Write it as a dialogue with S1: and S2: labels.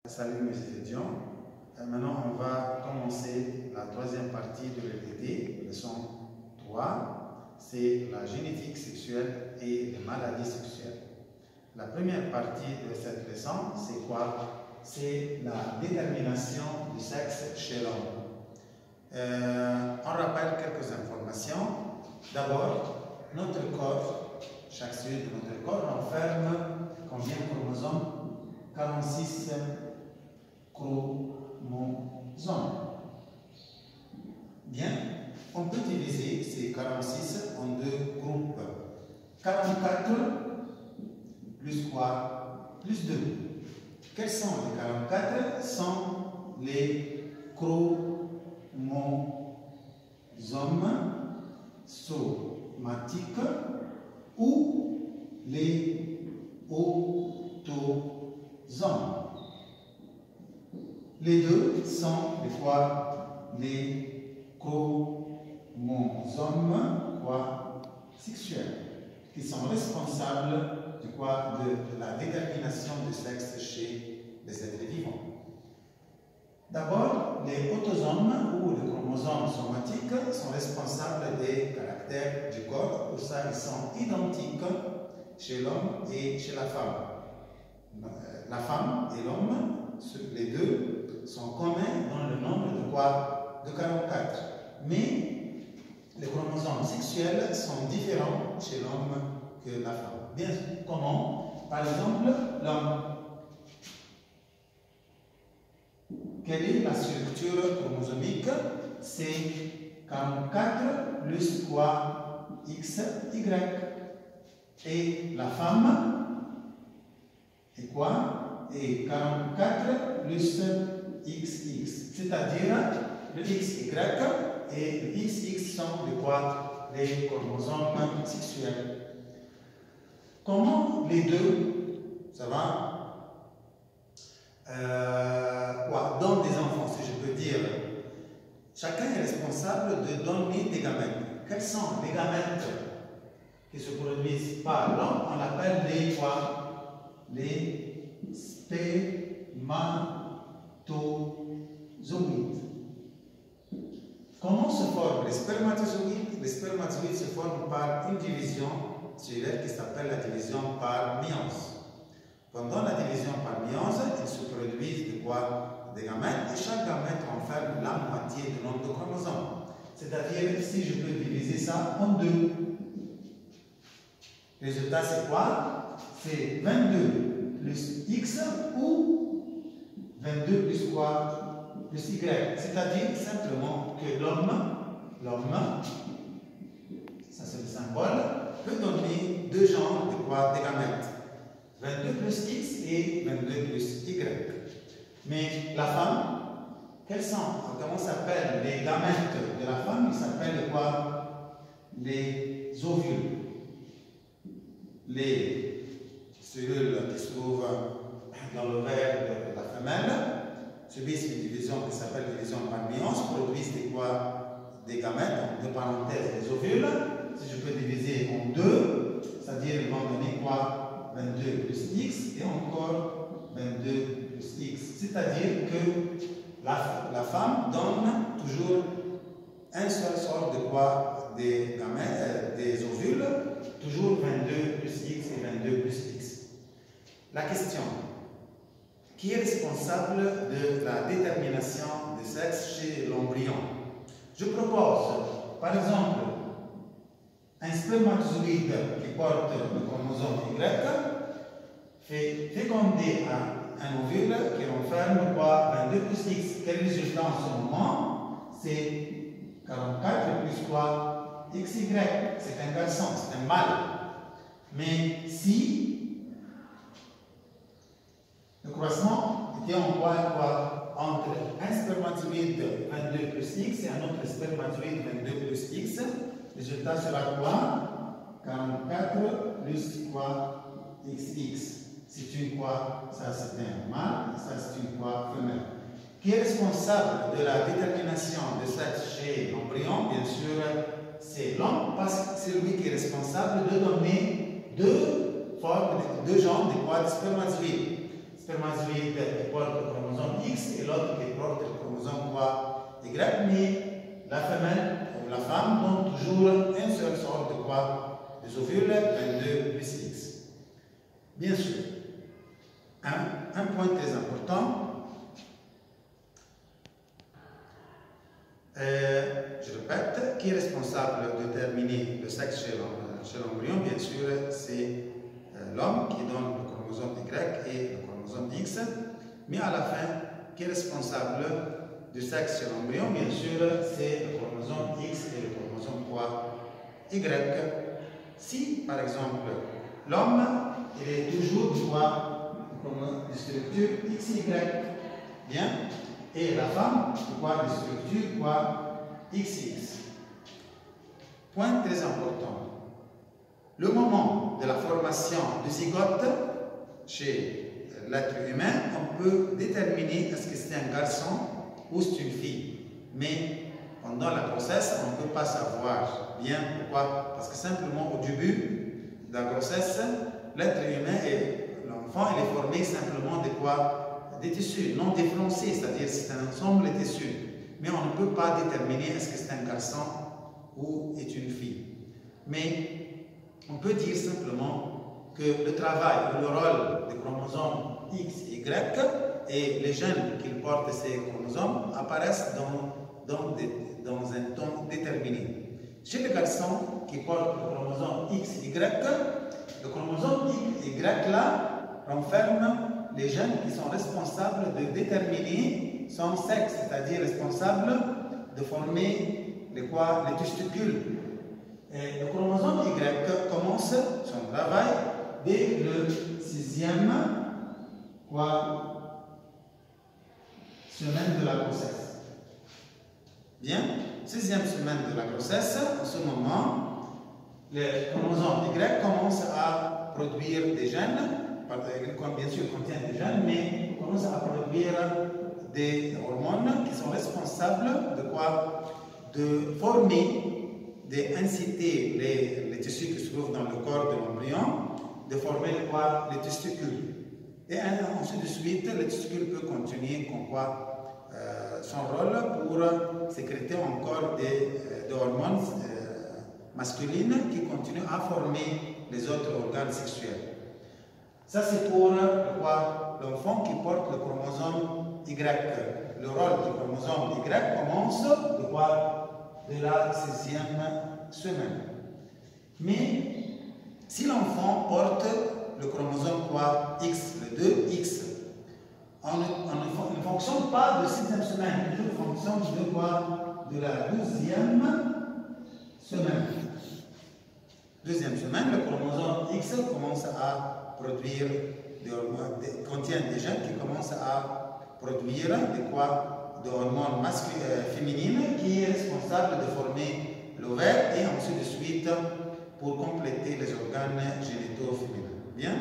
S1: Salut mes étudiants. Maintenant, on va commencer la troisième partie de l'ETT, leçon 3. C'est la génétique sexuelle et les maladies sexuelles. La première partie de cette leçon, c'est quoi? C'est la détermination du sexe chez l'homme. On rappelle quelques informations. D'abord, notre corps, chaque cellule de notre corps renferme combien de chromosomes? 46 chromosomes. Bien, on peut diviser ces 46 en deux groupes. 44 plus quoi? Plus 2. Quels sont les 44? Sont les chromosomes somatiques ou les autosomes. Les deux sont les quoi? Les chromosomes quoi? Sexuels, qui sont responsables de quoi? De la détermination du sexe chez les êtres vivants. D'abord, les autosomes ou les chromosomes somatiques sont responsables des caractères du corps. Pour ça, ils sont identiques chez l'homme et chez la femme. La femme et l'homme, les deux, sont communs dans le nombre de quoi? De 44. Mais les chromosomes sexuels sont différents chez l'homme que la femme. Bien, comment? Par exemple, l'homme. Quelle est la structure chromosomique? C'est 44 plus quoi? X, Y. Et la femme est quoi? Et 44 plus XX. C'est-à-dire le XY et le XX sont les quoi? Les chromosomes sexuels. Comment les deux, ça va? Dans des enfants, si je peux dire, chacun est responsable de donner des gamètes. Quels sont les gamètes qui se produisent par l'homme? On appelle les quoi? Les spermatozoïdes. Comment se forment les spermatozoïdes? Les spermatozoïdes se forment par une division cellulaire qui s'appelle la division par méiose. Pendant la division par méiose, ils se produisent de quoi? Des gamètes, et chaque gamète renferme la moitié du nombre de chromosomes. C'est-à-dire, si je peux diviser ça en deux, le résultat c'est quoi? C'est 22 plus X ou 22 plus quoi? Plus Y. C'est-à-dire simplement que l'homme, ça c'est le symbole, peut donner deux genres de quoi? Des gamètes. 22 plus X et 22 plus Y. Mais la femme, quels sont? Comment s'appellent les gamètes de la femme? Ils s'appellent quoi? Les ovules. Les cellules qui se trouvent dans l'ovaire de la femelle subissent une division qui s'appelle division par méiose, produisent des quoi? Des gamètes, entre parenthèses, des ovules. Si je peux diviser en deux, c'est-à-dire ils vont donner quoi? 22 plus X et encore 22 plus X. C'est-à-dire que la femme donne toujours un seul sort de quoi? Des gamètes, des ovules, toujours 22 plus X et 22 plus X. La question, qui est responsable de la détermination du sexe chez l'embryon? Je propose, par exemple, un spermatozoïde qui porte le chromosome Y fait féconder un ovule qui renferme quoi? 22 plus X. Quel résultat en ce moment? C'est 44 plus quoi? XY. C'est un garçon, c'est un mâle. Mais si le croissement était en quoi? Entre un spermatozoïde 22 plus X et un autre spermatozoïde 22 plus X, le résultat sera quoi? 44 plus quoi? XX. C'est une quoi? Ça c'est un mâle, ça c'est une quoi? Femelle. Qui est responsable de la détermination de sexe chez l'embryon? Bien sûr, c'est l'homme, parce que c'est lui qui est responsable de donner deux formes, deux genres de quoi? De spermatozoïdes. spermatozoïde qui porte le chromosome X et l'autre qui porte le chromosome quoi Y, mais la femelle ou la femme donne toujours une seule sorte de quoi? Des ovules 22 plus X. Bien sûr, un point très important, je répète, qui est responsable de déterminer le sexe chez l'embryon? Bien sûr, c'est l'homme qui donne le chromosome Y et le chromosome X, mais à la fin, qui est responsable du sexe chez l'embryon? Bien sûr, c'est le chromosome X et le chromosome Y. Si, par exemple, l'homme il est toujours de structure XY, bien, et la femme de structure XX. Point très important. Le moment de la formation du zygote chez l'être humain, on peut déterminer est-ce que c'est un garçon ou c'est une fille. Mais pendant la grossesse, on ne peut pas savoir. Bien, pourquoi? Parce que simplement au début de la grossesse, l'être humain et l'enfant, il est formé simplement de quoi? Des tissus non différenciés, c'est-à-dire c'est un ensemble de tissus. Mais on ne peut pas déterminer est-ce que c'est un garçon ou est une fille. Mais on peut dire simplement que le travail ou le rôle des chromosomes X et Y et les gènes qui portent ces chromosomes apparaissent dans un temps déterminé. Chez les garçons qui portent le chromosome X et Y, le chromosome Y là renferme les gènes qui sont responsables de déterminer son sexe, c'est-à-dire responsables de former les testicules. Et le chromosome Y commence son travail dès le 6e semaine de la grossesse. Bien, 6e semaine de la grossesse, en ce moment, le chromosome Y commence à produire des gènes, bien sûr contient des gènes, mais commence à produire des hormones qui sont responsables de quoi? De former, d'inciter les tissus qui se trouvent dans le corps de l'embryon, de former les testicules. Et ensuite de suite, le testicule peut continuer son rôle pour sécréter encore des hormones masculines qui continuent à former les autres organes sexuels. Ça, c'est pour l'enfant qui porte le chromosome Y. Le rôle du chromosome Y commence de la 6e semaine. Mais si l'enfant porte le chromosome X, le 2X, on ne fonctionne pas de 6e semaine, on fonctionne de la 12e semaine. 2e semaine, le chromosome X commence à produire contient des gènes qui commencent à produire des hormones féminines qui est responsable de former l'ovaire et ensuite de suite pour compléter les organes génitaux féminins. Bien.